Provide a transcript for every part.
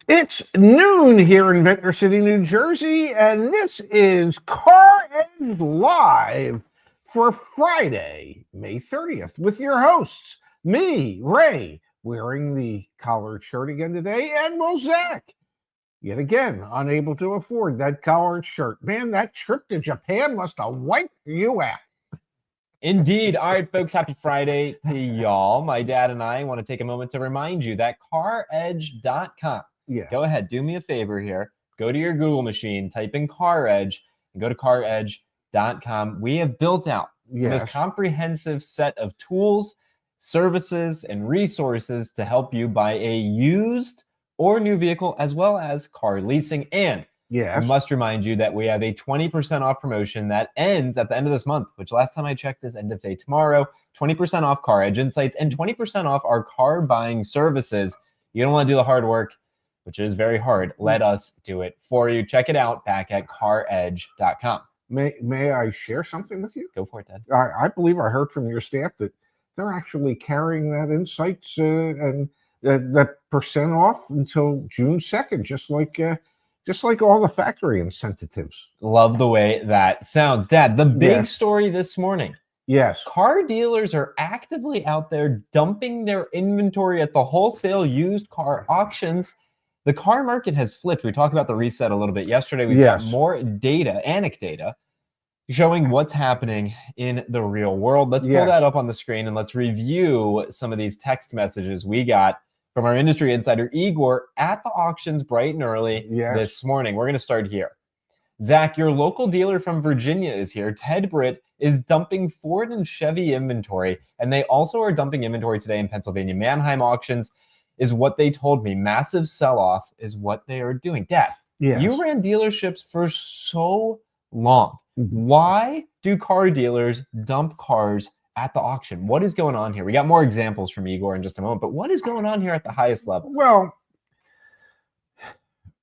It's noon here in Ventnor City, New Jersey, and this is CarEdge Live for Friday, May 30th, with your hosts, me, Ray, wearing the collared shirt again today, and Zach, yet again, unable to afford that collared shirt. Man, that trip to Japan must have wiped you out. Indeed. All right, folks, happy Friday to y'all. My dad and I want to take a moment to remind you that CarEdge.com. Yes. Go ahead, do me a favor here. Go to your Google machine, type in CarEdge, and go to CarEdge.com. We have built out the most comprehensive set of tools, services, and resources to help you buy a used or new vehicle, as well as car leasing. And I must remind you that we have a 20% off promotion that ends at the end of this month, which last time I checked is end of day tomorrow. 20% off CarEdge Insights and 20% off our car buying services. You don't want to do the hard work, which is very hard. Let us do it for you. Check it out back at CarEdge.com. May I share something with you? Go for it, Dad. I believe I heard from your staff that they're actually carrying that Insights and that percent off until June 2nd, just like all the factory incentives. Love the way that sounds. Dad, the big story this morning. Yes. Car dealers are actively out there dumping their inventory at the wholesale used car auctions. The car market has flipped. We talked about the reset a little bit yesterday. We've got more data, anecdata, showing what's happening in the real world. Let's pull that up on the screen and let's review some of these text messages we got from our industry insider, Igor, at the auctions bright and early this morning. We're going to start here. Zach, your local dealer from Virginia is here. Ted Britt is dumping Ford and Chevy inventory, and they also are dumping inventory today in Pennsylvania. Manheim Auctions is what they told me. Massive sell-off is what they are doing. Dad, you ran dealerships for so long. Why do car dealers dump cars at the auction? What is going on here? We got more examples from Igor in just a moment, but what is going on here at the highest level? Well,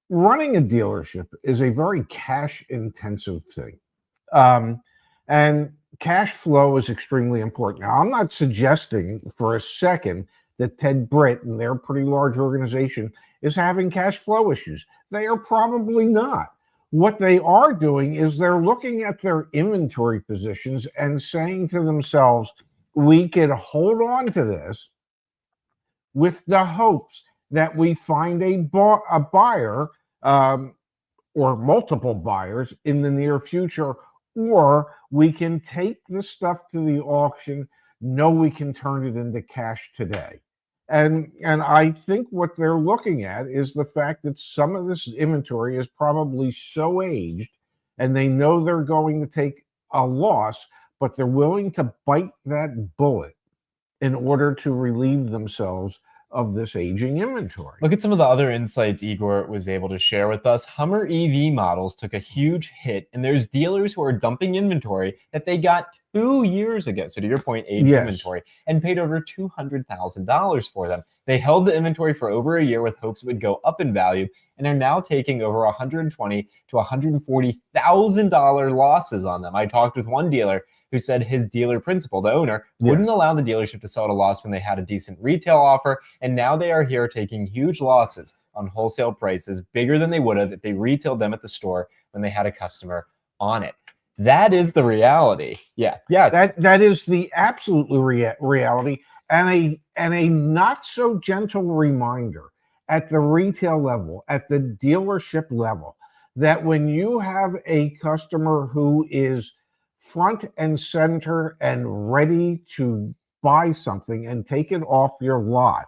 running a dealership is a very cash-intensive thing. And cash flow is extremely important. Now, I'm not suggesting for a second that Ted Britt and their pretty large organization is having cash flow issues. They are probably not. What they are doing is they're looking at their inventory positions and saying to themselves, we could hold on to this with the hopes that we find a buyer or multiple buyers in the near future, or we can take the stuff to the auction, know we can turn it into cash today. And I think what they're looking at is the fact that some of this inventory is probably so aged and they know they're going to take a loss, but they're willing to bite that bullet in order to relieve themselves of this aging inventory. Look at some of the other insights Igor was able to share with us. Hummer EV models took a huge hit, and there's dealers who are dumping inventory that they got 2 years ago. So to your point, aged inventory, and paid over $200,000 for them. They held the inventory for over a year with hopes it would go up in value, and are now taking over $120,000 to $140,000 losses on them. I talked with one dealer who said his dealer principal, the owner, wouldn't allow the dealership to sell at a loss when they had a decent retail offer, and now they are here taking huge losses on wholesale prices, bigger than they would have if they retailed them at the store when they had a customer on it. That is the reality. That is the absolute reality, and a not so gentle reminder at the retail level, at the dealership level, that when you have a customer who is front and center and ready to buy something and take it off your lot,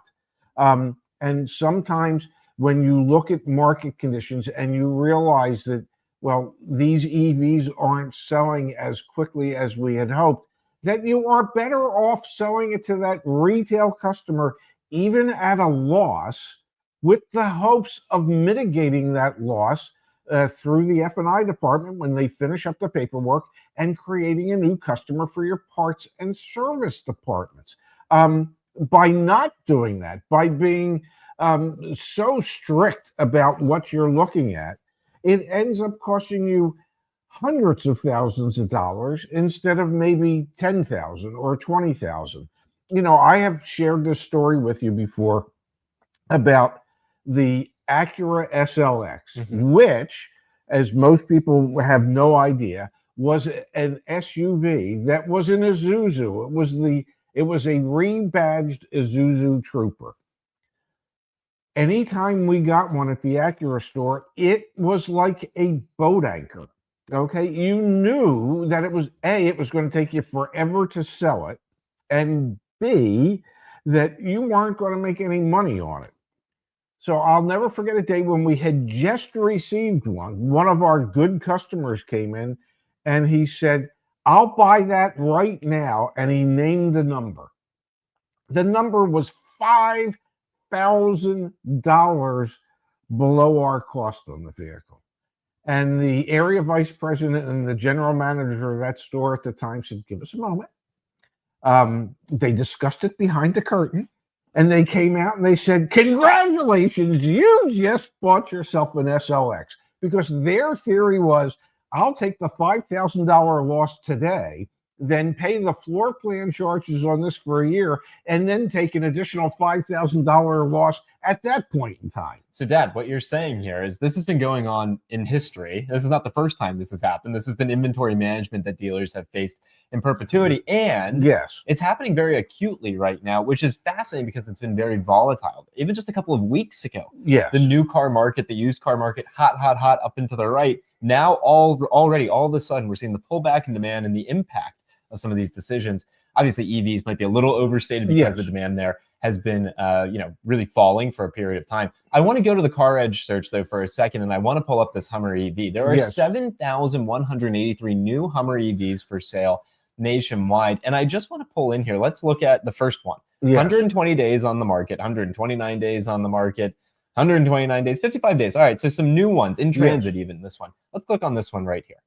and sometimes when you look at market conditions and you realize that, well, these EVs aren't selling as quickly as we had hoped, that you are better off selling it to that retail customer, even at a loss, with the hopes of mitigating that loss through the F&I department when they finish up the paperwork, and creating a new customer for your parts and service departments. By not doing that, by being so strict about what you're looking at, it ends up costing you hundreds of thousands of dollars instead of maybe 10,000 or 20,000. You know, I have shared this story with you before about the Acura SLX, which, as most people have no idea, was an SUV that was an Isuzu. It was a rebadged Isuzu Trooper. Anytime we got one at the Acura store, it was like a boat anchor. Okay, you knew that it was going to take you forever to sell it, and B, that you weren't going to make any money on it. So I'll never forget a day when we had just received one. One of our good customers came in and he said, "I'll buy that right now." And he named the number. The number was $5,000 below our cost on the vehicle. And the area vice president and the general manager of that store at the time said, "Give us a moment." They discussed it behind the curtain. And they came out and they said, "Congratulations, you just bought yourself an SLX." Because their theory was, I'll take the $5,000 loss today, then pay the floor plan charges on this for a year, and then take an additional $5,000 loss at that point in time. So, Dad, what you're saying here is this has been going on in history. This is not the first time this has happened. This has been inventory management that dealers have faced in perpetuity. And yes, it's happening very acutely right now, which is fascinating because it's been very volatile. Even just a couple of weeks ago, yes, the new car market, the used car market, hot up and to the right. Now, already, all of a sudden, we're seeing the pullback in demand and the impact of some of these decisions. Obviously, EVs might be a little overstated because the demand there has been, really falling for a period of time. I want to go to the CarEdge search though for a second, and I want to pull up this Hummer EV. There are 7,183 new Hummer EVs for sale nationwide, and I just want to pull in here. Let's look at the first one. 120 days on the market, 129 days on the market, 129 days, 55 days. All right, so some new ones in transit, even this one. Let's click on this one right here.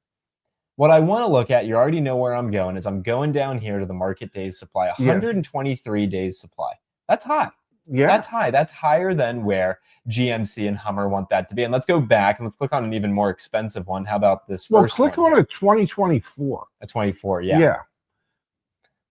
What I want to look at, you already know where I'm going, is I'm going down here to the market days supply, 123 days supply. That's high. Yeah. That's high. That's higher than where GMC and Hummer want that to be. And let's go back and let's click on an even more expensive one. How about this first one? Well, click on a 2024. A 24, yeah.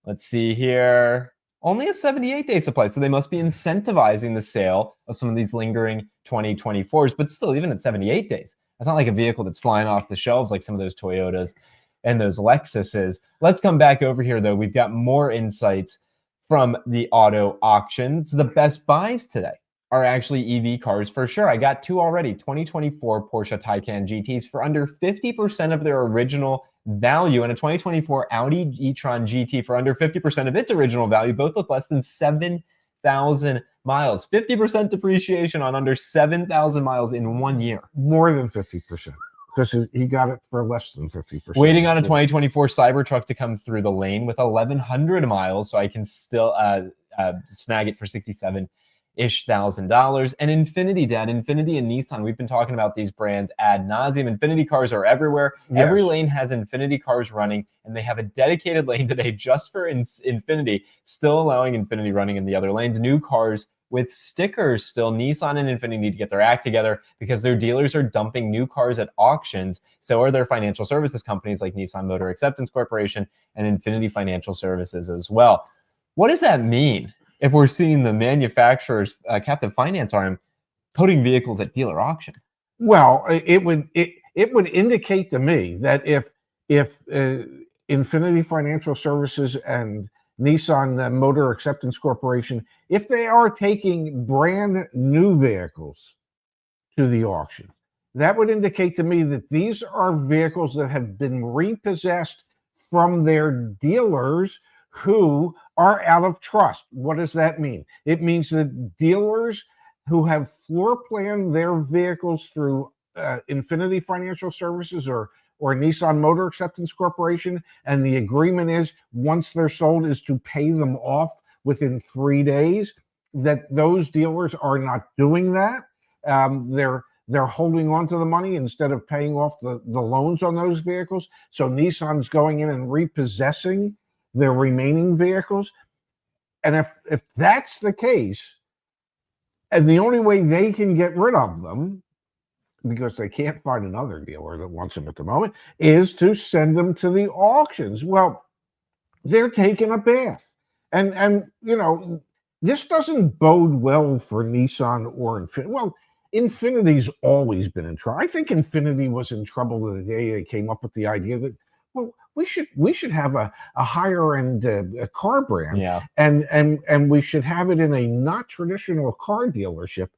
Let's see here. Only a 78-day supply, so they must be incentivizing the sale of some of these lingering 2024s, but still, even at 78 days, that's not like a vehicle that's flying off the shelves like some of those Toyotas and those Lexuses. Let's come back over here, though. We've got more insights from the auto auctions. The best buys today are actually EV cars for sure. I got two already, 2024 Porsche Taycan GTs for under 50% of their original value, and a 2024 Audi e-tron GT for under 50% of its original value, both with less than 7,000 miles. 50% depreciation on under 7,000 miles in 1 year. More than 50%. Because he got it for less than 50%. Waiting on a 2024 Cybertruck to come through the lane with 1,100 miles, so I can still snag it for $67,000-ish. And Infiniti, Dad, Infiniti and Nissan, we've been talking about these brands ad nauseum. Infiniti cars are everywhere. Yes. Every lane has Infiniti cars running, and they have a dedicated lane today just for Infiniti, still allowing Infiniti running in the other lanes. New cars with stickers still. Nissan and Infiniti need to get their act together because their dealers are dumping new cars at auctions. So are their financial services companies like Nissan Motor Acceptance Corporation and Infiniti Financial Services as well. What does that mean if we're seeing the manufacturer's captive finance arm putting vehicles at dealer auction? Well, it would indicate to me that if Infiniti Financial Services and Nissan Motor Acceptance Corporation, if they are taking brand new vehicles to the auction, that would indicate to me that these are vehicles that have been repossessed from their dealers who are out of trust. What does that mean? It means that dealers who have floor planned their vehicles through Infiniti Financial Services or Nissan Motor Acceptance Corporation, and the agreement is once they're sold is to pay them off within 3 days, that those dealers are not doing that. They're holding on to the money instead of paying off the loans on those vehicles. So Nissan's going in and repossessing their remaining vehicles. And if that's the case, and the only way they can get rid of them, because they can't find another dealer that wants them at the moment, is to send them to the auctions. Well, they're taking a bath. And this doesn't bode well for Nissan or Infiniti. Well, Infinity's always been in trouble. I think Infinity was in trouble the day they came up with the idea that, well, we should have a higher end car brand, Yeah. and we should have it in a not traditional car dealership,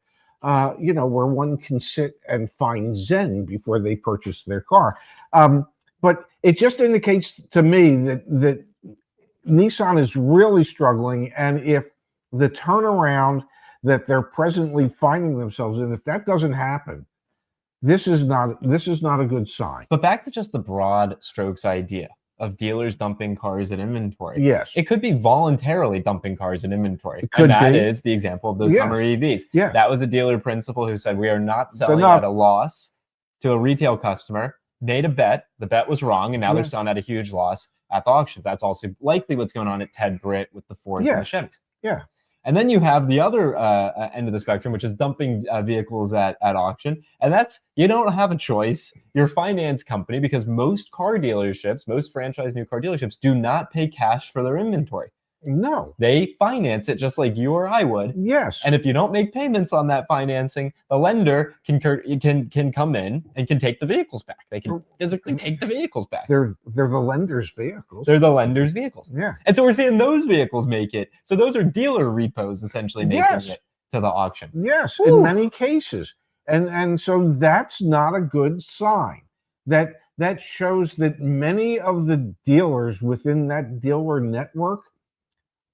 where one can sit and find zen before they purchase their car. But it just indicates to me that Nissan is really struggling, and if the turnaround that they're presently finding themselves in, if that doesn't happen, this is not a good sign. But back to just the broad strokes idea of dealers dumping cars in inventory. Yes. It could be voluntarily dumping cars in inventory. It could and that be. is the example of those Hummer EVs. Yeah. That was a dealer principal who said, we are not selling at a loss to a retail customer, made a bet. The bet was wrong, and now they're selling at a huge loss at the auctions. That's also likely what's going on at Ted Britt with the Fords and the Chevys. Yeah. And then you have the other end of the spectrum, which is dumping vehicles at auction. And that's, you don't have a choice. Your finance company, because most car dealerships, most franchise new car dealerships do not pay cash for their inventory. No. They finance it just like you or I would. Yes. And if you don't make payments on that financing, the lender can come in and can take the vehicles back. They can physically take the vehicles back. They're the lender's vehicles. They're the lender's vehicles. Yeah. And so we're seeing those vehicles make it. So those are dealer repos essentially making it to the auction. Yes, in many cases. And so that's not a good sign. That shows that many of the dealers within that dealer network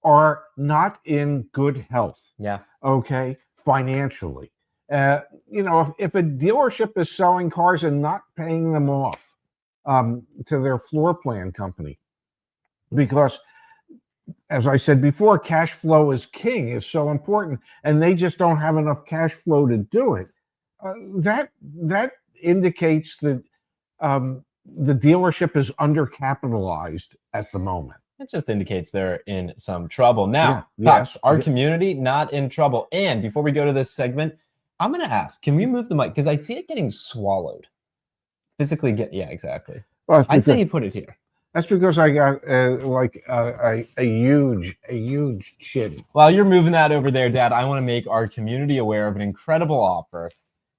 are not in good health. Yeah. Okay. Financially. If a dealership is selling cars and not paying them off to their floor plan company, because as I said before, cash flow is king, is so important, and they just don't have enough cash flow to do it. That indicates that the dealership is undercapitalized at the moment. It just indicates they're in some trouble. Now, Pops, our community not in trouble. And before we go to this segment, I'm going to ask, can we move the mic? Because I see it getting swallowed. Physically yeah, exactly. Well, I say you put it here. That's because I got a huge shitty. While you're moving that over there, Dad, I want to make our community aware of an incredible offer.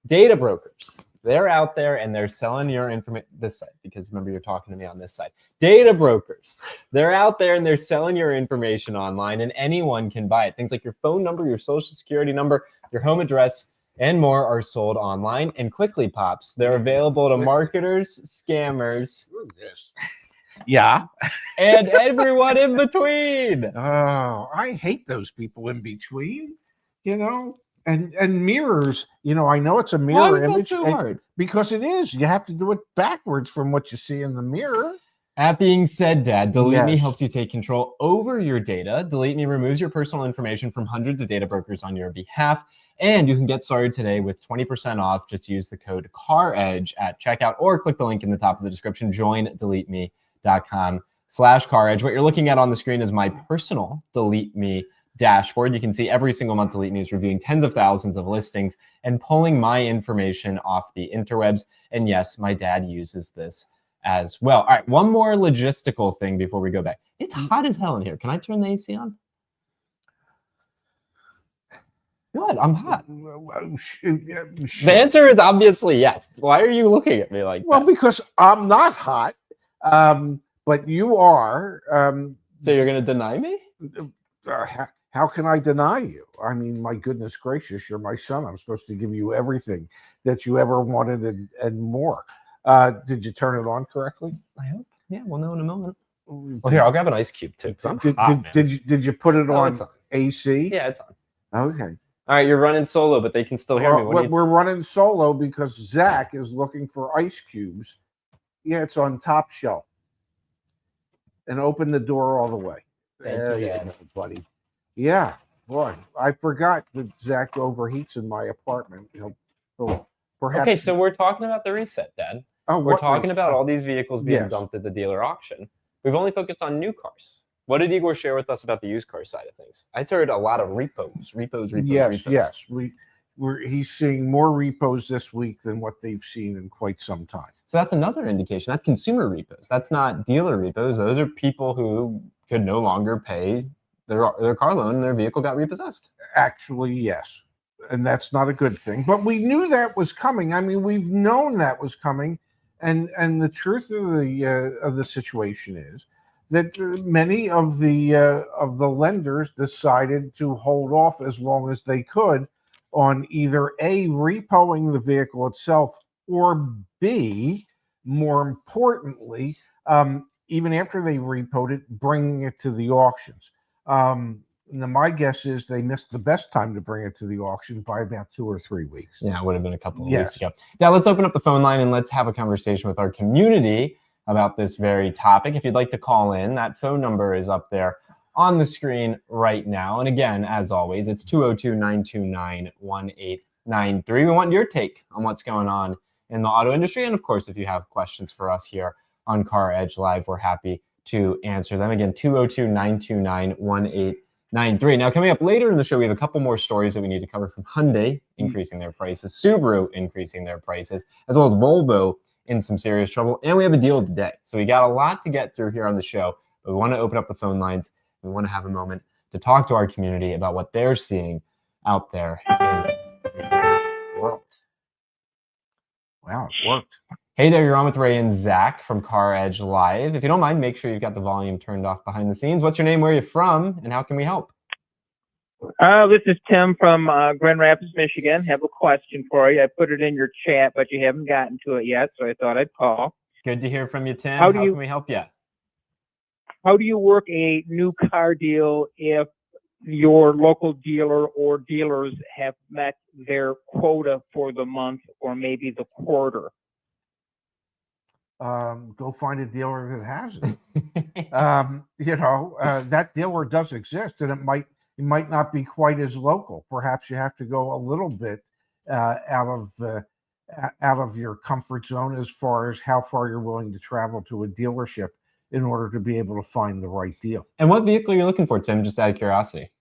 Data brokers. They're out there and they're selling your information. This side, because remember you're talking to me on this side. Data brokers. They're out there and they're selling your information online, and anyone can buy it. Things like your phone number, your social security number, your home address, and more are sold online and quickly, Pops. They're available to marketers, scammers, and everyone in between. Oh, I hate those people in between. And mirrors, I know it's a mirror image. Why is that so hard? Because it is. You have to do it backwards from what you see in the mirror. That being said, Dad, Delete Me helps you take control over your data. Delete Me removes your personal information from hundreds of data brokers on your behalf. And you can get started today with 20% off. Just use the code CarEdge at checkout or click the link in the top of the description. Join deleteme.com/CarEdge. What you're looking at on the screen is my personal Delete Me dashboard. You can see every single month Delete Me is reviewing tens of thousands of listings and pulling my information off the interwebs. And yes, my dad uses this as well. All right, one more logistical thing before we go back. It's hot as hell in here. Can I turn the AC on? What? I'm hot. The answer is obviously yes. Why are you looking at me like that? Well, because I'm not hot, but you are. So you're going to deny me? How can I deny you? I mean, my goodness gracious, you're my son. I'm supposed to give you everything that you ever wanted and more. Did you turn it on correctly? I hope. Yeah, we'll know in a moment. Well, here, I'll grab an ice cube too. Did you put it on it's on AC? Yeah, it's on. Okay. All right, you're running solo, but they can still hear me. We're running solo because Zach is looking for ice cubes. Yeah, it's on top shelf. And open the door all the way. Thank you, buddy. Yeah, boy, I forgot that Zach overheats in my apartment. Perhaps. Okay, so we're talking about the reset, Dad. Oh, we're talking about all these vehicles being dumped at the dealer auction. We've only focused on new cars. What did Igor share with us about the used car side of things? I heard a lot of repos. Yes. He's seeing more repos this week than what they've seen in quite some time. So that's another indication. That's consumer repos. That's not dealer repos. Those are people who could no longer pay their car loan and their vehicle got repossessed. Actually, yes. and that's not a good thing. But we knew that was coming. I mean, we've known that was coming, and the truth of the situation is that many of the lenders decided to hold off as long as they could on either A, repoing the vehicle itself, or B, more importantly, even after they repoed it, bringing it to the auctions. Now, my guess is they missed the best time to bring it to the auction by about 2 or 3 weeks. Yeah, it would have been a couple of weeks ago. Now, let's open up the phone line and let's have a conversation with our community about this very topic. If you'd like to call in, that phone number is up there on the screen right now. And again, as always, it's 202-929-1893. We want your take on what's going on in the auto industry. And of course, if you have questions for us here on CarEdge Live, we're happy to answer them. Again, 202-929-1893. Now, coming up later in the show, we have a couple more stories that we need to cover from Hyundai increasing their prices, Subaru increasing their prices, as well as Volvo in some serious trouble. And we have a deal of the day. So we got a lot to get through here on the show, but we want to open up the phone lines. We want to have a moment to talk to our community about what they're seeing out there in the world. Wow, it worked. Hey there, you're on with Ray and Zach from CarEdge Live. If you don't mind, make sure you've got the volume turned off behind the scenes. What's your name, where are you from, and how can we help? This is Tim from Grand Rapids, Michigan. Have a question for you. I put it in your chat, but you haven't gotten to it yet, so I thought I'd call. Good to hear from you, Tim. How can we help you? How do you work a new car deal if your local dealer or dealers have met their quota for the month or maybe the quarter? Go find a dealer that has it. That dealer does exist, and it might not be quite as local. Perhaps you have to go a little bit out of your comfort zone as far as how far you're willing to travel to a dealership in order to be able to find the right deal. And what vehicle are you looking for, Tim, just out of curiosity?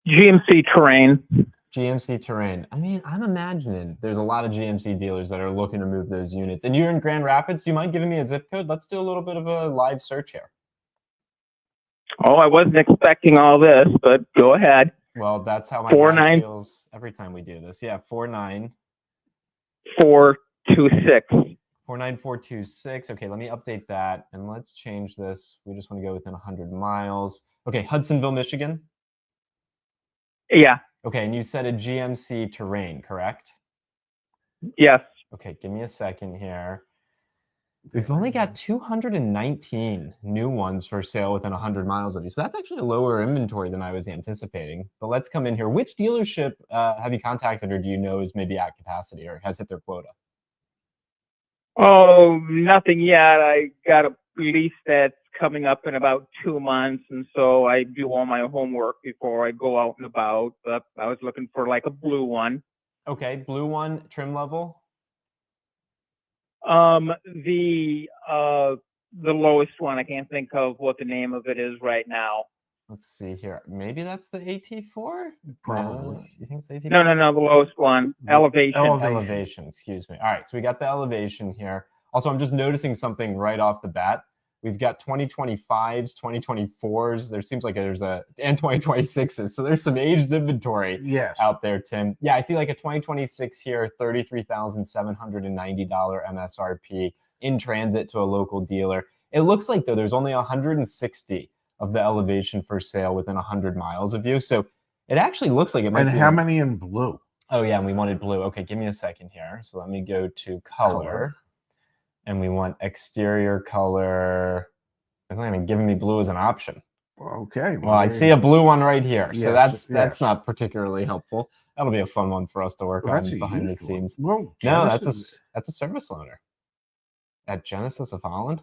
GMC Terrain. GMC Terrain. I mean, I'm imagining there's a lot of GMC dealers that are looking to move those units. And you're in Grand Rapids. Do you mind giving me a zip code? Let's do a little bit of a live search here. Oh, I wasn't expecting all this, but go ahead. Well, that's how my mind feels every time we do this. Yeah, 49426. 49426. Okay, let me update that and let's change this. We just want to go within 100 miles. Okay, Hudsonville, Michigan. Yeah. Okay, and you said a GMC Terrain, correct? Yes. Okay, give me a second here. We've only got 219 new ones for sale within 100 miles of you. So that's actually a lower inventory than I was anticipating. But let's come in here. Which dealership have you contacted or do you know is maybe at capacity or has hit their quota? Oh, nothing yet. I got a lease that's coming up in about 2 months, and so I do all my homework before I go out and about. But I was looking for like a blue one. Okay, blue one, trim level? The lowest one. I can't think of what the name of it is right now. Let's see here. Maybe that's the AT4? Probably. No, you think it's AT4? No, the lowest one. Elevation. Elevation, excuse me. All right, so we got the Elevation here. Also, I'm just noticing something right off the bat. We've got 2025s, 2024s. There seems like and 2026s. So there's some aged inventory out there, Tim. Yeah, I see like a 2026 here, $33,790 MSRP in transit to a local dealer. It looks like, though, there's only 160 of the Elevation for sale within 100 miles of you. So it actually looks like it might be. And how many in blue? Oh, yeah, and we wanted blue. Okay, give me a second here. So let me go to color. And we want exterior color. It's not even giving me blue as an option. Okay. Well, I see a blue one right here. So that's not particularly helpful. That'll be a fun one for us to work on behind the scenes. Well, no, that's a service loaner at Genesis of Holland.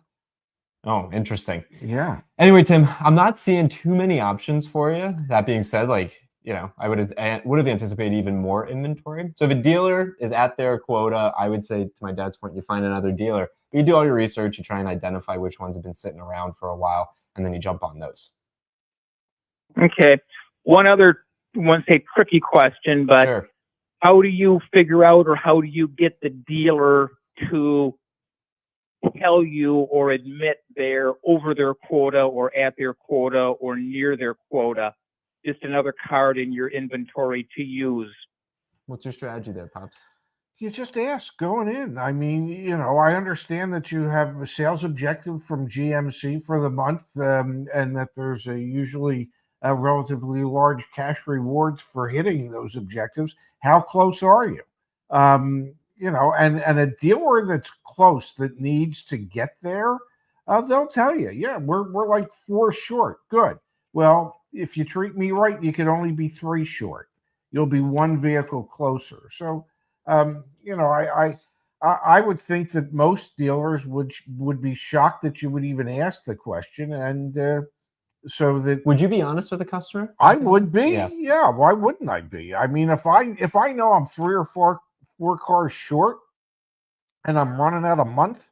Oh, interesting. Yeah. Anyway, Tim, I'm not seeing too many options for you. That being said, I would have anticipated even more inventory. So if a dealer is at their quota, I would say, to my dad's point, you find another dealer. But you do all your research, you try and identify which ones have been sitting around for a while, and then you jump on those. Okay. One tricky question, but sure. How do you figure out, or how do you get the dealer to tell you or admit they're over their quota or at their quota or near their quota? just another card in your inventory to use? What's your strategy there, Pops? You just ask going in. I mean, I understand that you have a sales objective from GMC for the month, and that there's usually a relatively large cash rewards for hitting those objectives. How close are you? And a dealer that's close that needs to get there, they'll tell you, yeah, we're like 4 short. Good. Well, if you treat me right, you could only be 3 short. You'll be 1 vehicle closer. So, I would think that most dealers would be shocked that you would even ask the question, and so that. Would you be honest with the customer? I would be. Yeah. Yeah. Why wouldn't I be? I mean, if I know I'm 3 or 4 cars short, and I'm running out a month,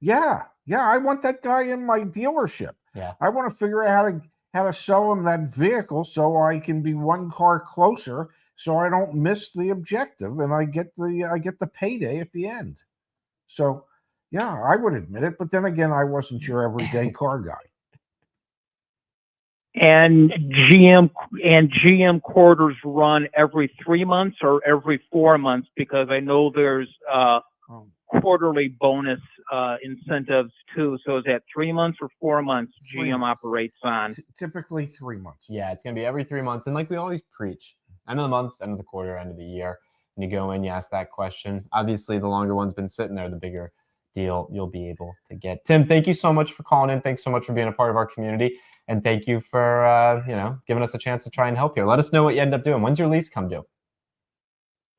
yeah, I want that guy in my dealership. Yeah. I want to figure out how to sell him that vehicle so I can be 1 car closer, so I don't miss the objective and I get the payday at the end. So, yeah, I would admit it, but then again, I wasn't your everyday car guy. And GM quarters run every 3 months or every 4 months, because I know there's quarterly bonus incentives too. So is that 3 months or 4 months GM operates on? Typically 3 months. Yeah, it's gonna be every 3 months, and like we always preach, end of the month, end of the quarter, end of the year. And you go in, you ask that question. Obviously, the longer one's been sitting there, the bigger deal you'll be able to get. Tim, thank you so much for calling in. Thanks so much for being a part of our community, and thank you for giving us a chance to try and help here. Let us know what you end up doing. When's your lease come due?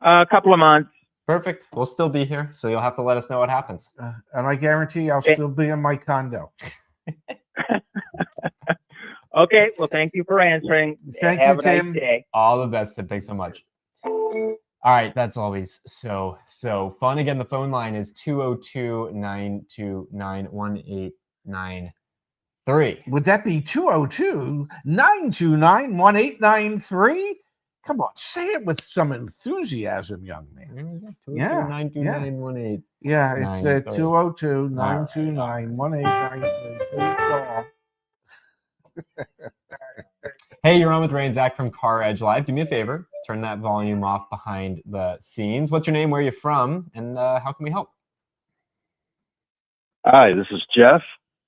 A couple of months. Perfect. We'll still be here, so you'll have to let us know what happens. And I guarantee I'll still be in my condo. Okay. Well, thank you for answering. Thank Have you, a nice Tim. day. All the best, Tim. Thanks so much. All right, that's always so fun. Again, the phone line is 202-929-1893. Would that be 202-929-1893? Come on, say it with some enthusiasm, young man. Yeah, 929-1893. Yeah, it's 202-929-1893. Please call. Hey, you're on with Ray and Zach from CarEdge Live. Do me a favor, turn that volume off behind the scenes. What's your name, where are you from, and how can we help? Hi, this is Jeff.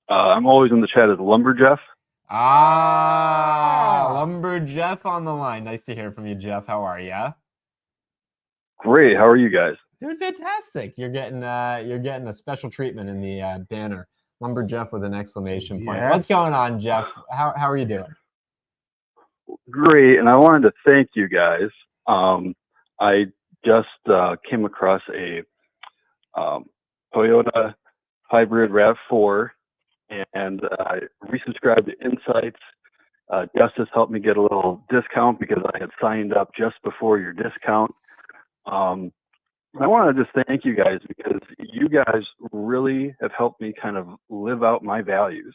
I'm always in the chat as Lumber Jeff. Lumber Jeff on the line. Nice to hear from you, Jeff. How are you? Great. How are you guys? Doing fantastic. You're getting a special treatment in the banner. Lumber Jeff with an exclamation point. Yeah. What's going on, Jeff? How are you doing? Great. And I wanted to thank you guys. I just came across a Toyota Hybrid RAV4, and I resubscribed to Insights. Justice helped me get a little discount because I had signed up just before your discount. I want to just thank you guys because you guys really have helped me kind of live out my values.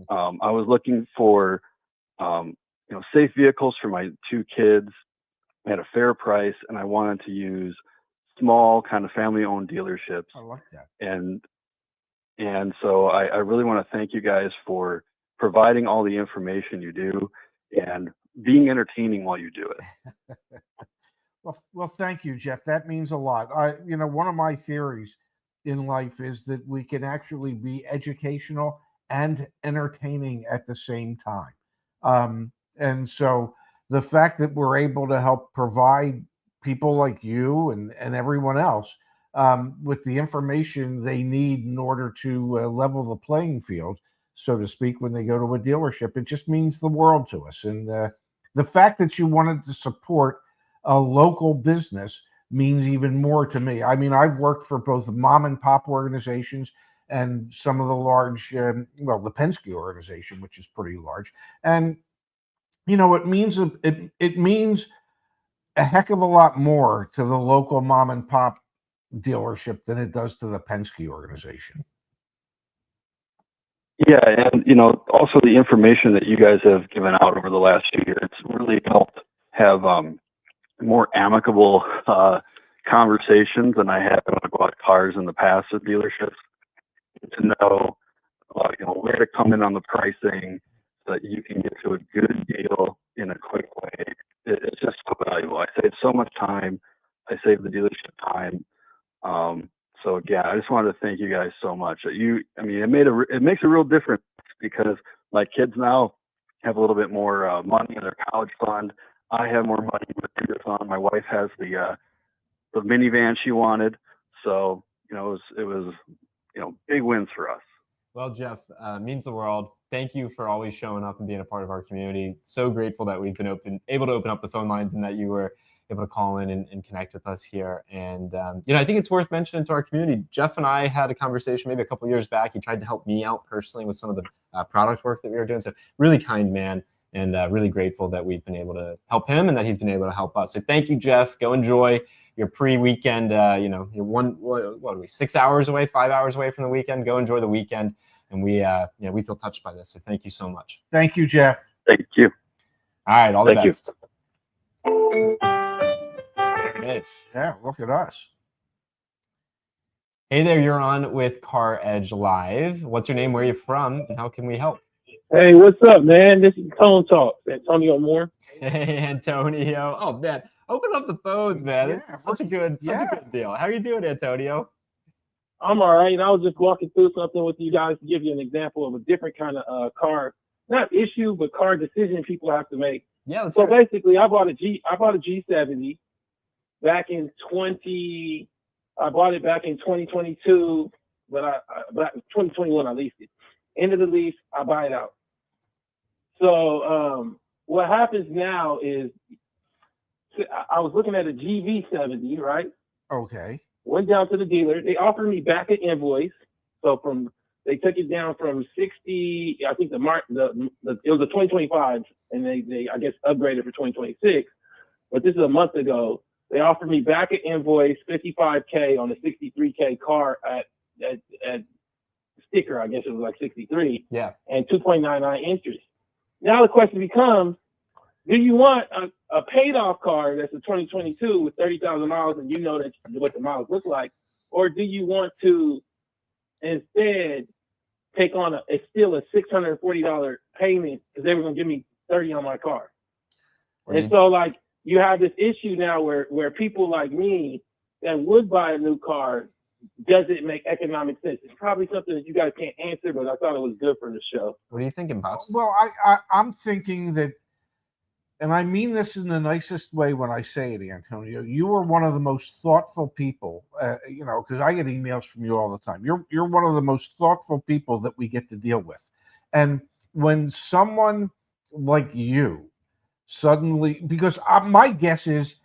I was looking for, safe vehicles for my 2 kids at a fair price, and I wanted to use small kind of family-owned dealerships. I like that. And so I really want to thank you guys for providing all the information you do and being entertaining while you do it. Well, thank you, Jeff. That means a lot. One of my theories in life is that we can actually be educational and entertaining at the same time. And so the fact that we're able to help provide people like you and everyone else with the information they need in order to level the playing field, so to speak, when they go to a dealership, it just means the world to us. And the fact that you wanted to support a local business means even more to me. I mean, I've worked for both mom and pop organizations and some of the large, the Penske organization, which is pretty large. And, it means it means a heck of a lot more to the local mom and pop dealership than it does to the Penske organization. Yeah, and also the information that you guys have given out over the last 2 years, it's really helped have more amicable conversations than I had about cars in the past at dealerships. To know, where to come in on the pricing, that you can get to a good deal in a quick way, it's just so valuable. I save so much time. I save the dealership time. So again, I just wanted to thank you guys so much. It makes a real difference because my kids now have a little bit more money in their college fund. I have more money in the bigger fund. My wife has the minivan she wanted. So, it was big wins for us. Well, Jeff, means the world. Thank you for always showing up and being a part of our community. So grateful that we've been able to open up the phone lines and that you were able to call in and connect with us here. And, I think it's worth mentioning to our community, Jeff and I had a conversation maybe a couple years back. He tried to help me out personally with some of the product work that we were doing. So really kind man, and really grateful that we've been able to help him and that he's been able to help us. So thank you, Jeff. Go enjoy your pre-weekend. You're 6 hours away, 5 hours away from the weekend. Go enjoy the weekend. And we feel touched by this. So thank you so much. Thank you, Jeff. Thank you. All right. All the Thank best. Yeah, look at us. Hey there, you're on with CarEdge Live. What's your name? Where are you from? And how can we help? Hey, what's up, man? This is Tone Talk. Antonio Moore. Hey, Antonio. Oh, man. Open up the phones, man. Yeah, It's such a good deal. How are you doing, Antonio? I'm all right. I was just walking through something with you guys to give you an example of a different kind of car, not issue, but car decision people have to make. Yeah, let's So hear it. basically, I bought a G70 back in I bought it back in 2022, but 2021 I leased it. End of the lease, I buy it out. So what happens now is I was looking at a GV70, right? Okay. Went down to the dealer. They offered me back an invoice. So they took it down from 60. I think it was a 2025, and they I guess upgraded for 2026. But this is a month ago. They offered me back an invoice, $55K on a $63K car at sticker. I guess it was like 63. Yeah. And 2.99 interest. Now the question becomes, do you want a paid-off car that's a 2022 with $30,000 and you know that what the miles look like, or do you want to instead take on still a $640 payment because they were going to give me $30 on my car? And so like you have this issue now where people like me that would buy a new car, does it make economic sense? It's probably something that you guys can't answer, but I thought it was good for the show. What are you thinking, Pops? Well, I'm thinking that, and I mean this in the nicest way when I say it, Antonio, you are one of the most thoughtful people, because I get emails from you all the time. You're one of the most thoughtful people that we get to deal with. And when someone like you suddenly, because my guess is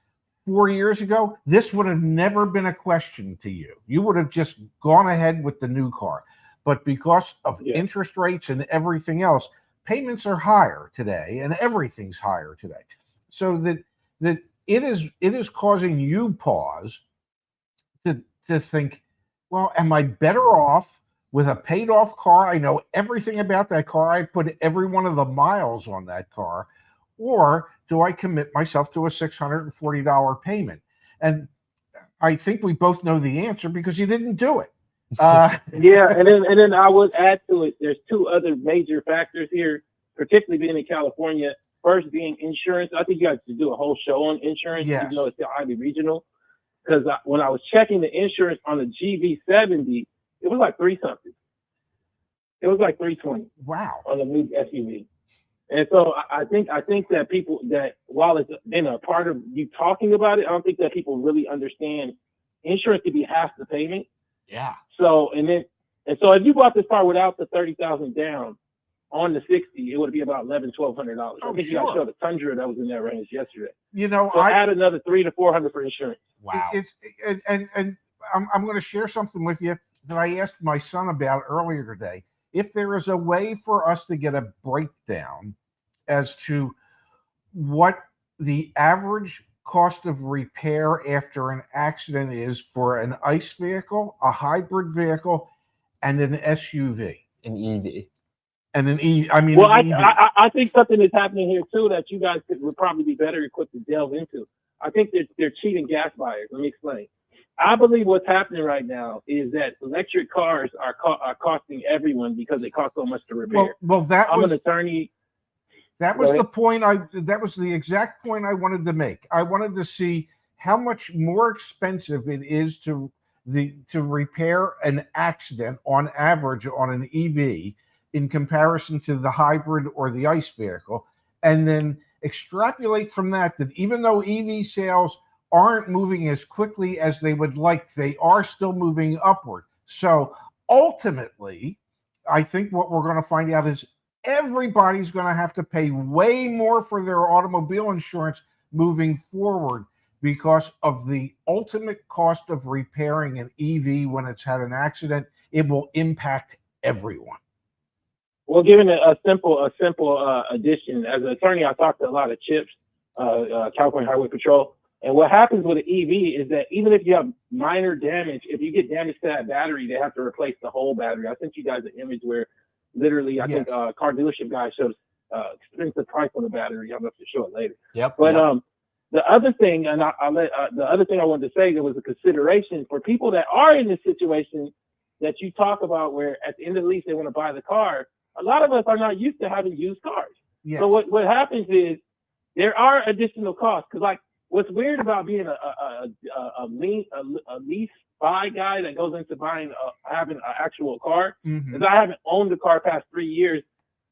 4 years ago, this would have never been a question to you. You would have just gone ahead with the new car. But because of interest rates and everything else, payments are higher today and everything's higher today. So that it is causing you pause to think, well, am I better off with a paid off car? I know everything about that car. I put every one of the miles on that car. Or do I commit myself to a $640 payment? And I think we both know the answer because you didn't do it. Yeah, and then I would add to it, there's two other major factors here, particularly being in California. First being insurance. I think you guys should do a whole show on insurance, Yes. even though it's still highly regional. Because when I was checking the insurance on the GV70, it was like $3-something. It was like $320. Wow. On the new SUV. And so I think that people, that while it's been a part of you talking about it, I don't think that people really understand insurance could be half the payment. Yeah. So so if you bought this car without the $30,000 down on the 60, it would be about $1,100-$1,200. I think you guys showed a Tundra that was in that range yesterday. So add another $300 to $400 for insurance. Wow. And I'm going to share something with you that I asked my son about earlier today. If there is a way for us to get a breakdown as to what the average cost of repair after an accident is for an ICE vehicle, a hybrid vehicle, and an SUV. An EV. And an EV. I mean, well, I think something is happening here too that you guys would probably be better equipped to delve into. I think they're cheating gas buyers. Let me explain. I believe what's happening right now is that electric cars are costing everyone because they cost so much to repair. Well, I'm an attorney. That was the point that was the exact point I wanted to make. I wanted to see how much more expensive it is to repair an accident on average on an EV in comparison to the hybrid or the ICE vehicle, and then extrapolate from that even though EV sales aren't moving as quickly as they would like, they are still moving upward. So ultimately, I think what we're going to find out is everybody's going to have to pay way more for their automobile insurance moving forward because of the ultimate cost of repairing an EV when it's had an accident. It will impact everyone. Well, given a simple addition, as an attorney, I talk to a lot of CHIPs, California Highway Patrol, and what happens with an EV is that even if you have minor damage, if you get damage to that battery, they have to replace the whole battery. I sent you guys an image where literally, I think car dealership guy shows expensive price on the battery. I'm going to show it later. Yep. But the other thing, and the other thing I wanted to say, there was a consideration for people that are in this situation that you talk about, where at the end of the lease they want to buy the car. A lot of us are not used to having used cars. Yes. So what happens is there are additional costs, because like what's weird about being a lease buy guy that goes into having an actual car is I haven't owned a car past 3 years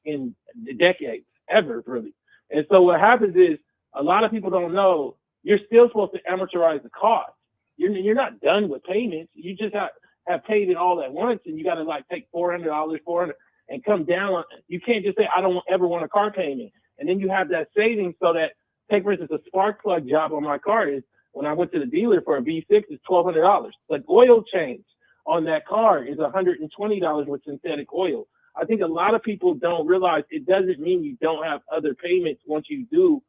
in decades ever, really. And so what happens is a lot of people don't know you're still supposed to amortize the cost. You're not done with payments. You just have paid it all at once, and you got to like take $400 and come down on. You can't just say I don't ever want a car payment, and then you have that savings so that, take for instance, a spark plug job on my car is, when I went to the dealer for a V6, it's $1,200. Like oil change on that car is $120 with synthetic oil. I think a lot of people don't realize it doesn't mean you don't have other payments once you do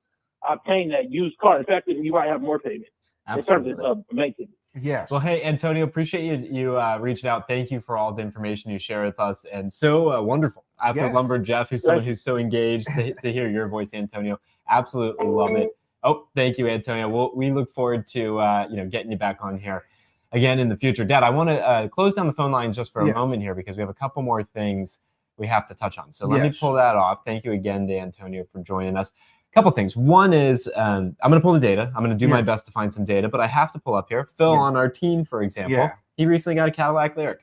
obtain that used car. In fact, you might have more payments. Absolutely. In terms of maintenance. Yes. Well, hey, Antonio, appreciate you reaching out. Thank you for all the information you share with us. And so wonderful. After Lumber Jeff, who's someone who's so engaged to hear your voice, Antonio. Absolutely love it. Oh, thank you, Antonio. We look forward to getting you back on here again in the future. Dad, I want to close down the phone lines just for a moment here, because we have a couple more things we have to touch on. So let me pull that off. Thank you again to Antonio for joining us. A couple things. One is I'm going to pull the data. I'm going to do my best to find some data, but I have to pull up here. Phil on our team, for example, he recently got a Cadillac Lyriq,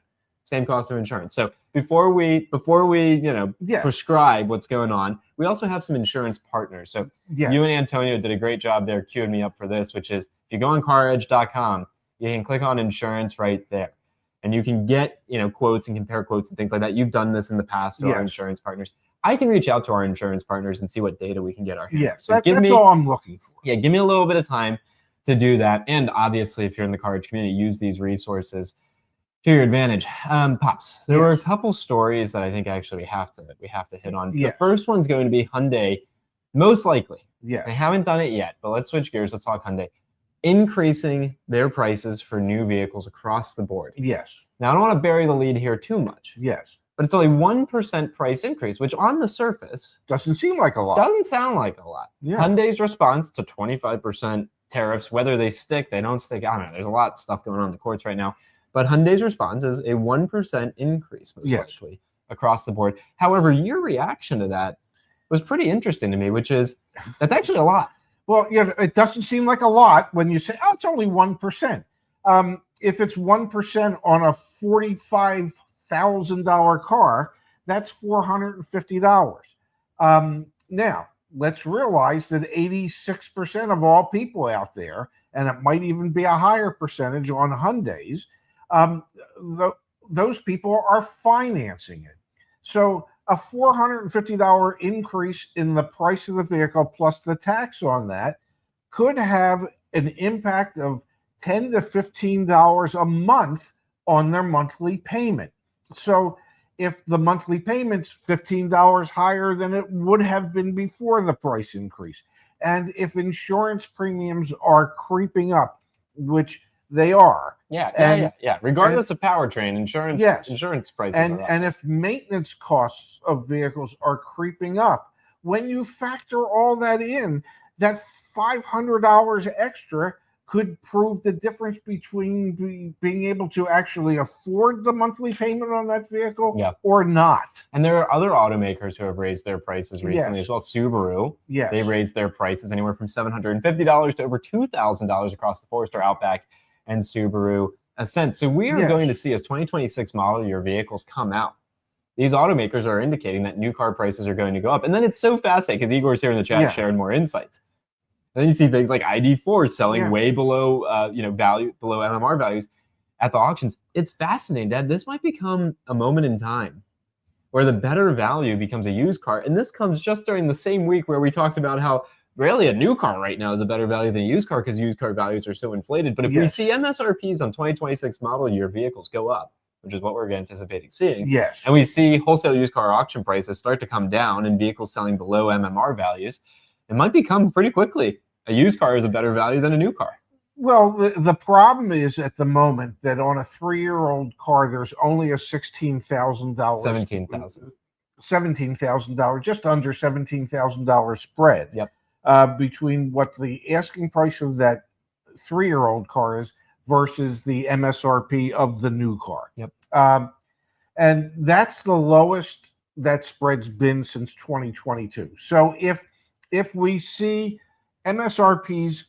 same cost of insurance. So before we prescribe what's going on, we also have some insurance partners. So you and Antonio did a great job there queuing me up for this, which is if you go on CarEdge.com, you can click on insurance right there, and you can get quotes and compare quotes and things like that. You've done this in the past to our insurance partners. I can reach out to our insurance partners and see what data we can get our hands on. So that's all I'm looking for. Yeah, give me a little bit of time to do that. And obviously, if you're in the CarEdge community, use these resources to your advantage. Pops, there were a couple stories that I think actually we have to hit on. The first one's going to be Hyundai, most likely. Yeah. They haven't done it yet, but let's switch gears. Let's talk Hyundai. Increasing their prices for new vehicles across the board. Yes. Now, I don't want to bury the lead here too much. Yes. But it's only 1% price increase, which on the surface doesn't seem like a lot. Doesn't sound like a lot. Yeah. Hyundai's response to 25% tariffs, whether they stick, they don't stick, I don't know. There's a lot of stuff going on in the courts right now. But Hyundai's response is a 1% increase, most likely, across the board. However, your reaction to that was pretty interesting to me, which is that's actually a lot. Well, it doesn't seem like a lot when you say, oh, it's only 1%. If it's 1% on a $45,000 car, that's $450. Now, let's realize that 86% of all people out there, and it might even be a higher percentage on Hyundais, those people are financing it. So a $450 increase in the price of the vehicle plus the tax on that could have an impact of $10 to $15 a month on their monthly payment. So if the monthly payment's $15 higher than it would have been before the price increase, and if insurance premiums are creeping up, which they are. Regardless of powertrain, insurance prices are up. And if maintenance costs of vehicles are creeping up, when you factor all that in, that $500 extra could prove the difference between being able to actually afford the monthly payment on that vehicle or not. And there are other automakers who have raised their prices recently as well. Subaru, they raised their prices anywhere from $750 to over $2,000 across the Forester Outback and Subaru Ascent. So we are going to see, as 2026 model year vehicles come out, these automakers are indicating that new car prices are going to go up. And then it's so fascinating because Igor's here in the chat sharing more insights. And then you see things like ID4 selling way below, value, below MMR values at the auctions. It's fascinating, Dad. This might become a moment in time where the better value becomes a used car. And this comes just during the same week where we talked about how really a new car right now is a better value than a used car because used car values are so inflated. But if we see MSRPs on 2026 model year vehicles go up, which is what we're anticipating seeing, and we see wholesale used car auction prices start to come down and vehicles selling below MMR values, it might become pretty quickly a used car is a better value than a new car. Well, the problem is at the moment that on a 3-year-old car, there's only a $16,000, $17,000, just under $17,000 spread between what the asking price of that 3-year-old car is versus the MSRP of the new car. And that's the lowest that spread's been since 2022. So if we see MSRPs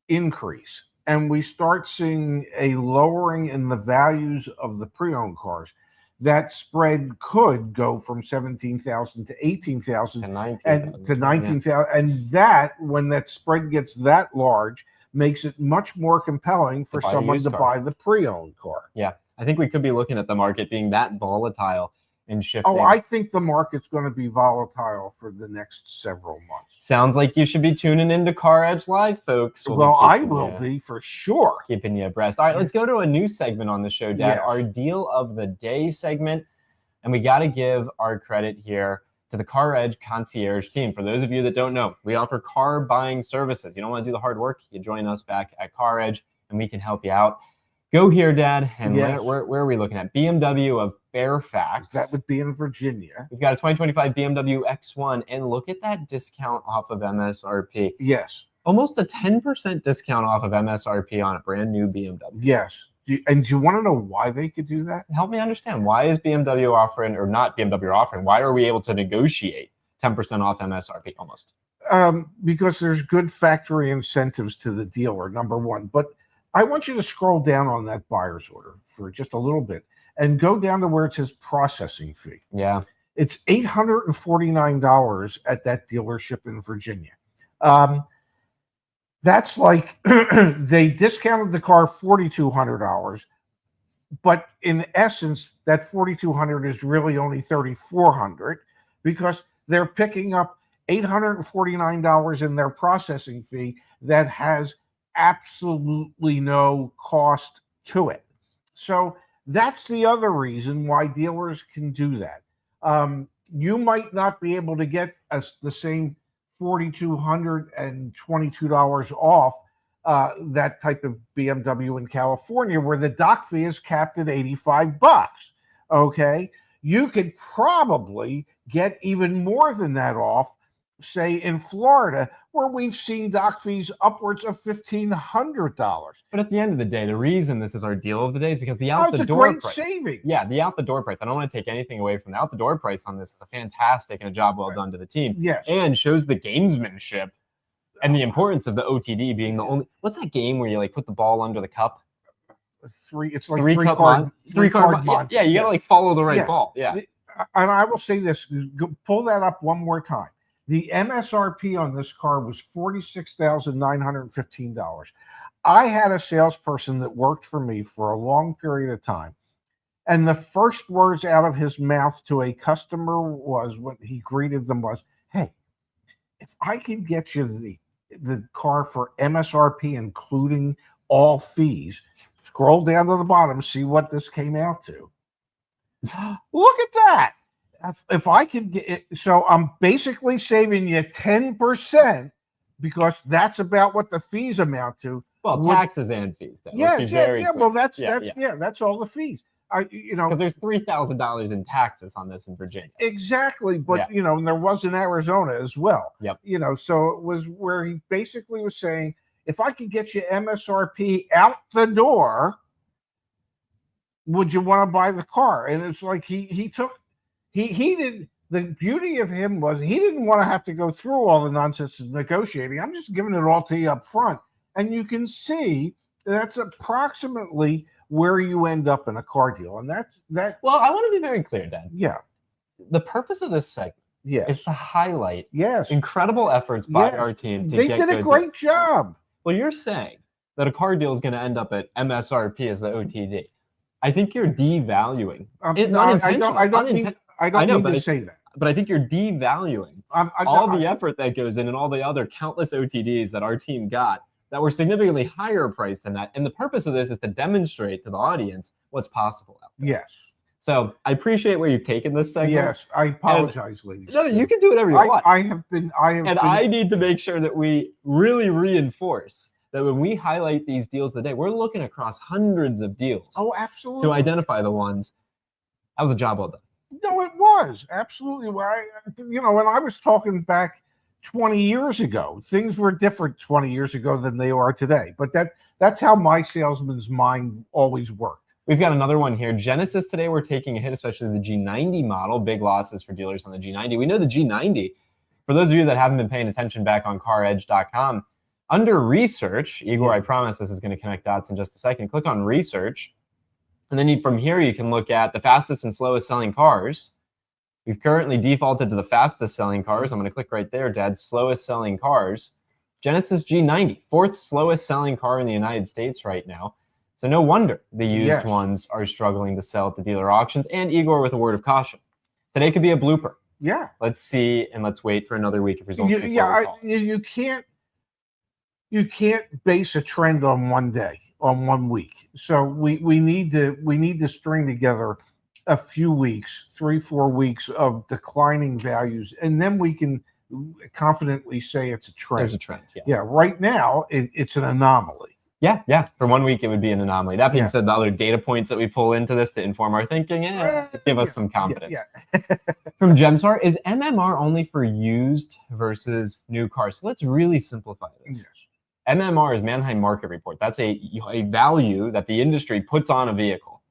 increase and we start seeing a lowering in the values of the pre-owned cars, that spread could go from 17,000 to 18,000 to 19,000. And that, when that spread gets that large, makes it much more compelling for someone to buy the pre-owned car. I think we could be looking at the market being that volatile and shifting. Oh, I think the market's going to be volatile for the next several months. Sounds like you should be tuning into CarEdge Live, folks. Well, I will be for sure. Keeping you abreast. All right, let's go to a new segment on the show, Dad. Our Deal of the Day segment. And we got to give our credit here to the CarEdge concierge team. For those of you that don't know, we offer car buying services. You don't want to do the hard work, you join us back at CarEdge and we can help you out. Go here, Dad, and where are we looking at? BMW of Fairfax. That would be in Virginia. We've got a 2025 BMW X1, and look at that discount off of MSRP. Almost a 10% discount off of MSRP on a brand new BMW. And do you want to know why they could do that? Help me understand. Why is BMW offering, or not BMW offering, why are we able to negotiate 10% off MSRP almost? Because there's good factory incentives to the dealer, number one. But I want you to scroll down on that buyer's order for just a little bit and go down to where it says processing fee. It's $849 at that dealership in Virginia. That's like they discounted the car $4,200, but in essence, that $4,200 is really only $3,400 because they're picking up $849 in their processing fee that has absolutely no cost to it. So that's the other reason why dealers can do that. You might not be able to get the same $4,222 off that type of BMW in California, where the dock fee is capped at $85. Okay, you could probably get even more than that off, say in Florida, where we've seen dock fees upwards of $1,500. But at the end of the day, the reason this is our deal of the day is because the out-the-door price. Saving. The out-the-door price. I don't want to take anything away from the out-the-door price on this. It's a fantastic and a job well done to the team. And shows the gamesmanship and the importance of the OTD being the only. What's that game where you like put the ball under the cup? It's like three card mod. You gotta like follow the right ball. And I will say this: pull that up one more time. The MSRP on this car was $46,915. I had a salesperson that worked for me for a long period of time, and the first words out of his mouth to a customer was, when he greeted them, was, "Hey, if I can get you the car for MSRP, including all fees, scroll down to the bottom, see what this came out to." Look at that. If I can get it, so I'm basically saving you 10% because that's about what the fees amount to. Well, taxes and fees. Then, well, that's all the fees. Because there's $3,000 in taxes on this in Virginia. Exactly, but and there was in Arizona as well. So it was where he basically was saying, if I could get you MSRP out the door, would you want to buy the car? And it's like he did. The beauty of him was he didn't want to have to go through all the nonsense of negotiating. I'm just giving it all to you up front. And you can see that's approximately where you end up in a car deal. And that. Well, I want to be very clear, Dan. Yeah. The purpose of this segment is to highlight incredible efforts by our team to they did a great job. Well, you're saying that a car deal is going to end up at MSRP as the OTD. I think you're devaluing. I don't mean to say that. But I think you're devaluing all the effort that goes in and all the other countless OTDs that our team got that were significantly higher priced than that. And the purpose of this is to demonstrate to the audience what's possible out there. Yes. So I appreciate where you've taken this segment. Yes, I apologize, ladies. No, you can do whatever you want. I need to make sure that we really reinforce that when we highlight these deals today, we're looking across hundreds of deals. Oh, absolutely. To identify the ones. That was a job well done. No, it was absolutely. When I was talking back 20 years ago, things were different 20 years ago than they are today. But that's how my salesman's mind always worked. We've got another one here. Genesis today, we're taking a hit, especially the G90 model. Big losses for dealers on the G90. We know the G90, for those of you that haven't been paying attention back on CarEdge.com, under research, Igor, I promise this is going to connect dots in just a second. Click on research. And then from here, you can look at the fastest and slowest selling cars. We've currently defaulted to the fastest selling cars. I'm going to click right there, Dad. Slowest selling cars. Genesis G90, fourth slowest selling car in the United States right now. So no wonder the used ones are struggling to sell at the dealer auctions. And Igor, with a word of caution, today could be a blooper. Yeah. Let's see, and let's wait for another week of results. You can't base a trend on one day, on 1 week. So we need to string together a few weeks, 3-4 weeks of declining values, and then we can confidently say it's a trend. There's a trend. Yeah. Right now, it's an anomaly. Yeah. For 1 week, it would be an anomaly. That being said, the other data points that we pull into this to inform our thinking, give us some confidence. From Gemstar, is MMR only for used versus new cars? So let's really simplify this. Yes. MMR is Manheim Market Report. That's a value that the industry puts on a vehicle,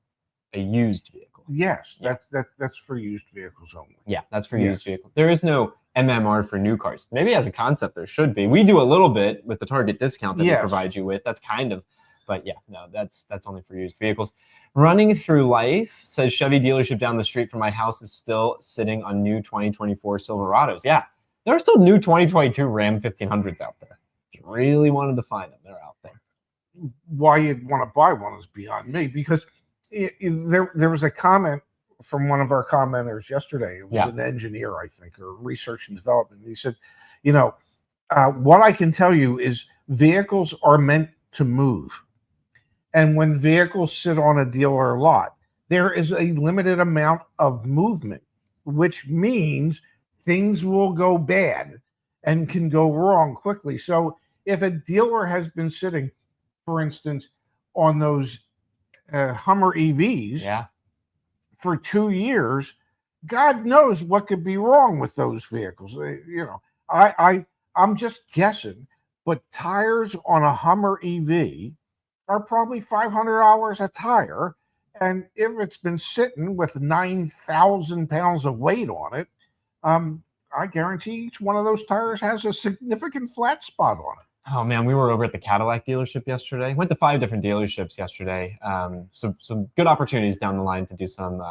a used vehicle. Yes, that's for used vehicles only. Yeah, that's for used vehicles. There is no MMR for new cars. Maybe as a concept there should be. We do a little bit with the target discount that we provide you with. That's kind of, but no, that's only for used vehicles. Running Through Life says Chevy dealership down the street from my house is still sitting on new 2024 Silverados. Yeah, there are still new 2022 Ram 1500s out there. If you really wanted to find them, they're out there. Why you'd want to buy one is beyond me, because there was a comment from one of our commenters yesterday. It was an engineer, I think, or research and development. He said, what I can tell you is vehicles are meant to move. And when vehicles sit on a dealer lot, there is a limited amount of movement, which means things will go bad and can go wrong quickly. So if a dealer has been sitting, for instance, on those Hummer EVs for 2 years, God knows what could be wrong with those vehicles. I'm just guessing, but tires on a Hummer EV are probably $500 a tire. And if it's been sitting with 9,000 pounds of weight on it, I guarantee each one of those tires has a significant flat spot on it. Oh man, we were over at the Cadillac dealership yesterday. Went to 5 different dealerships yesterday. Some good opportunities down the line to do some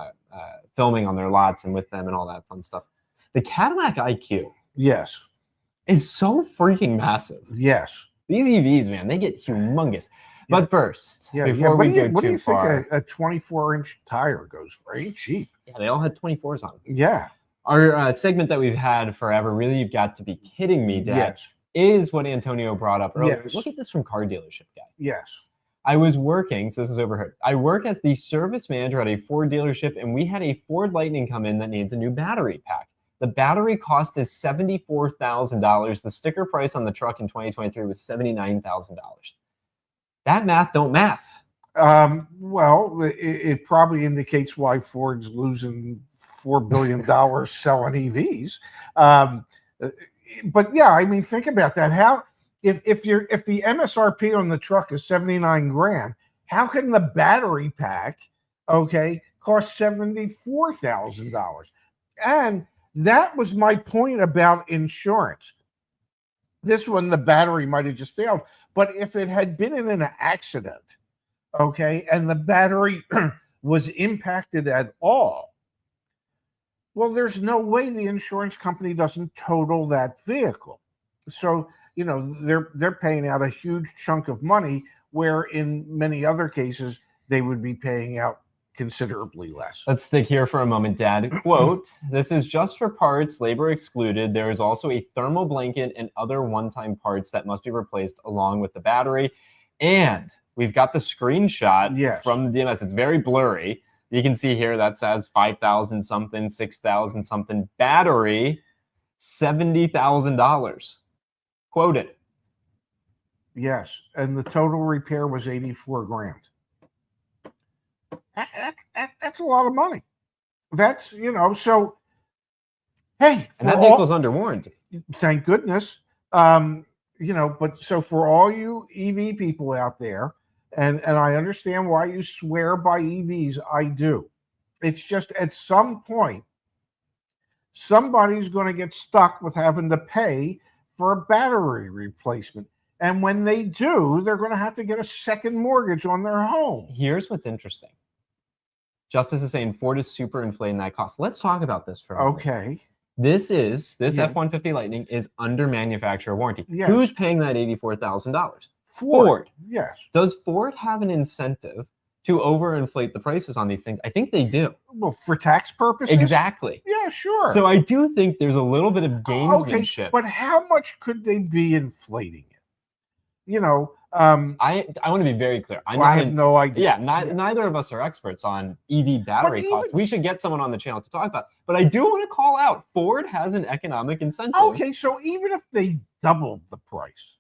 filming on their lots and with them and all that fun stuff. The Cadillac IQ, is so freaking massive. Yes, these EVs, man, they get humongous. But first, before we go too far, think a 24-inch tire goes for? Ain't cheap. Yeah, they all had 24s on them. Yeah. Our segment that we've had forever, really, you've got to be kidding me, Dad, is what Antonio brought up earlier. Look at this from Car Dealership Guy. Yes. I was working, so this is overheard. I work as the service manager at a Ford dealership, and we had a Ford Lightning come in that needs a new battery pack. The battery cost is $74,000. The sticker price on the truck in 2023 was $79,000. That math don't math. Well, it probably indicates why Ford's losing $4 billion selling EVs. But yeah, I mean, think about that. How if the MSRP on the truck is 79 grand, how can the battery pack, okay, cost $74,000? And that was my point about insurance. This one, the battery might have just failed, but if it had been in an accident, okay, and the battery was impacted at all, well, there's no way the insurance company doesn't total that vehicle. So, you know, they're paying out a huge chunk of money, where in many other cases they would be paying out considerably less. Let's stick here for a moment, Dad. Quote, this is just for parts, labor excluded. There is also a thermal blanket and other one-time parts that must be replaced along with the battery. And we've got the screenshot from the DMS. It's very blurry. You can see here that says 5,000 something, 6,000 something. Battery, $70,000. Quoted. Yes, and the total repair was 84 grand. That's a lot of money. That's, you know, so, hey. And that vehicle's under warranty. Thank goodness. You know, but so for all you EV people out there, and I understand why you swear by EVs, I do. It's just at some point, somebody's going to get stuck with having to pay for a battery replacement. And when they do, they're going to have to get a second mortgage on their home. Here's what's interesting. Justice is saying Ford is super inflating that cost. Let's talk about this for a moment. Okay. This F-150 Lightning is under manufacturer warranty. Yes. Who's paying that $84,000? Ford. Yes. Does Ford have an incentive to overinflate the prices on these things? I think they do. Well, for tax purposes? Exactly. Yeah, sure. So I do think there's a little bit of gamesmanship. Okay, but how much could they be inflating it? You know, I want to be very clear. I have no idea. Yeah, neither of us are experts on EV battery costs. We should get someone on the channel to talk about. But I do want to call out, Ford has an economic incentive. Okay, so even if they doubled the price,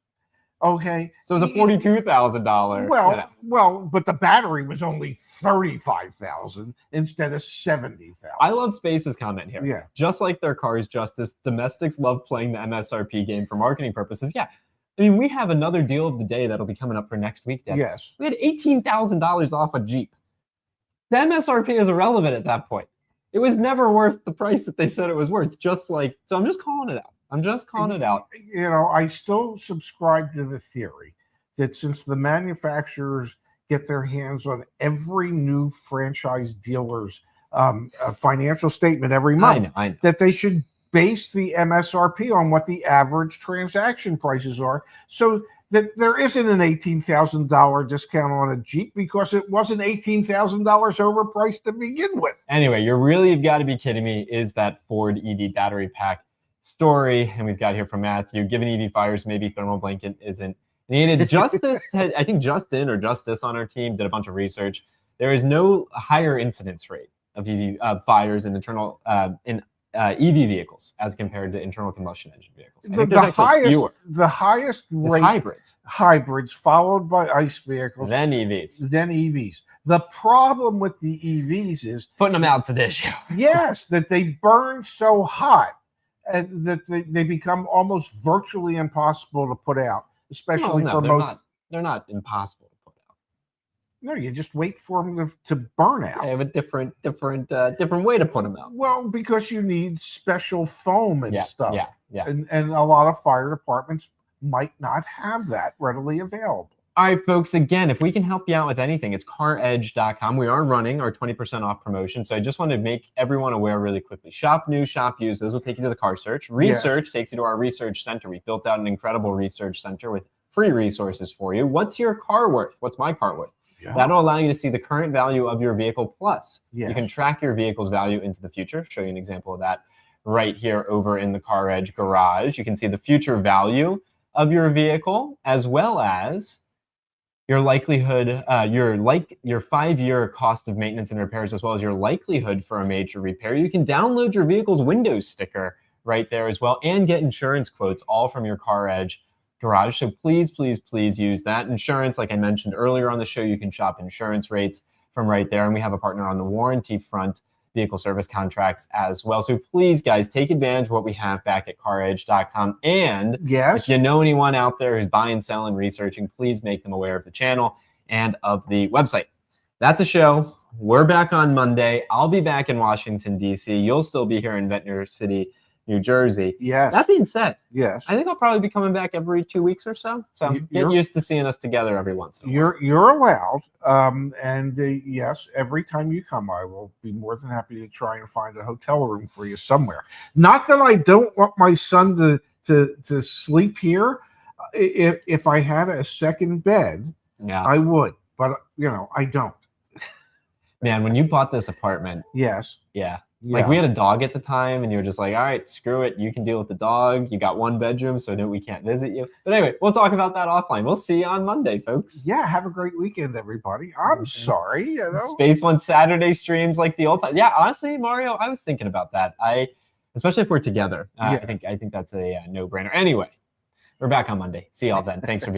okay. So it was a $42,000. Well, but the battery was only $35,000 instead of $70,000. I love Space's comment here. Yeah. Just like their cars, Justice, domestics love playing the MSRP game for marketing purposes. Yeah. I mean, we have another deal of the day that'll be coming up for next week, Dad. Yes. We had $18,000 off a Jeep. The MSRP is irrelevant at that point. It was never worth the price that they said it was worth. So I'm just calling it out. You know, I still subscribe to the theory that since the manufacturers get their hands on every new franchise dealer's financial statement every month, I know. that they should base the MSRP on what the average transaction prices are, so that there isn't an $18,000 discount on a Jeep because it wasn't $18,000 overpriced to begin with. Anyway, you've got to be kidding me, is that Ford EV battery pack story. And we've got here from Matthew, given EV fires, maybe thermal blanket isn't needed. Justice, I think Justin or Justice on our team did a bunch of research. There is no higher incidence rate of EV fires in EV vehicles as compared to internal combustion engine vehicles. I think there's actually fewer. The highest rate hybrids, followed by ICE vehicles, then EVs. The problem with the EVs is putting them out to this year. Yes, that they burn so hot and that they become almost virtually impossible to put out, especially for most. They're not impossible to put out. No, you just wait for them to burn out. They have a different way to put them out. Well, because you need special foam and stuff. Yeah. And a lot of fire departments might not have that readily available. All right, folks, again, if we can help you out with anything, it's CarEdge.com. We are running our 20% off promotion. So I just wanted to make everyone aware really quickly. Shop new, shop used. Those will take you to the car search. Research takes you to our research center. We built out an incredible research center with free resources for you. What's your car worth? What's my car worth? Yeah. That'll allow you to see the current value of your vehicle. Plus, you can track your vehicle's value into the future. Show you an example of that right here over in the CarEdge garage. You can see the future value of your vehicle, as well as your likelihood, your 5-year cost of maintenance and repairs, as well as your likelihood for a major repair. You can download your vehicle's Windows sticker right there as well, and get insurance quotes all from your CarEdge garage. So please, please, please use that. Insurance, like I mentioned earlier on the show, you can shop insurance rates from right there. And we have a partner on the warranty front vehicle service contracts as well. So please, guys, take advantage of what we have back at CarEdge.com. And if you know anyone out there who's buying, selling, researching, please make them aware of the channel and of the website. That's a show. We're back on Monday. I'll be back in Washington, D.C. You'll still be here in Ventnor City, New Jersey. Yes. That being said, yes, I think I'll probably be coming back every 2 weeks or so. So get used to seeing us together every once in a while. You're allowed. Yes, every time you come, I will be more than happy to try and find a hotel room for you somewhere. Not that I don't want my son to sleep here. If I had a second bed, I would. But I don't. Man, when you bought this apartment, yeah. Like we had a dog at the time, and you were just like, all right, screw it. You can deal with the dog. You got one bedroom, so we can't visit you. But anyway, we'll talk about that offline. We'll see you on Monday, folks. Yeah, have a great weekend, everybody. I'm sorry. Space One Saturday streams like the old time. Yeah, honestly, Mario, I was thinking about that. Especially if we're together. I think that's a no-brainer. Anyway, we're back on Monday. See y'all then. Thanks for being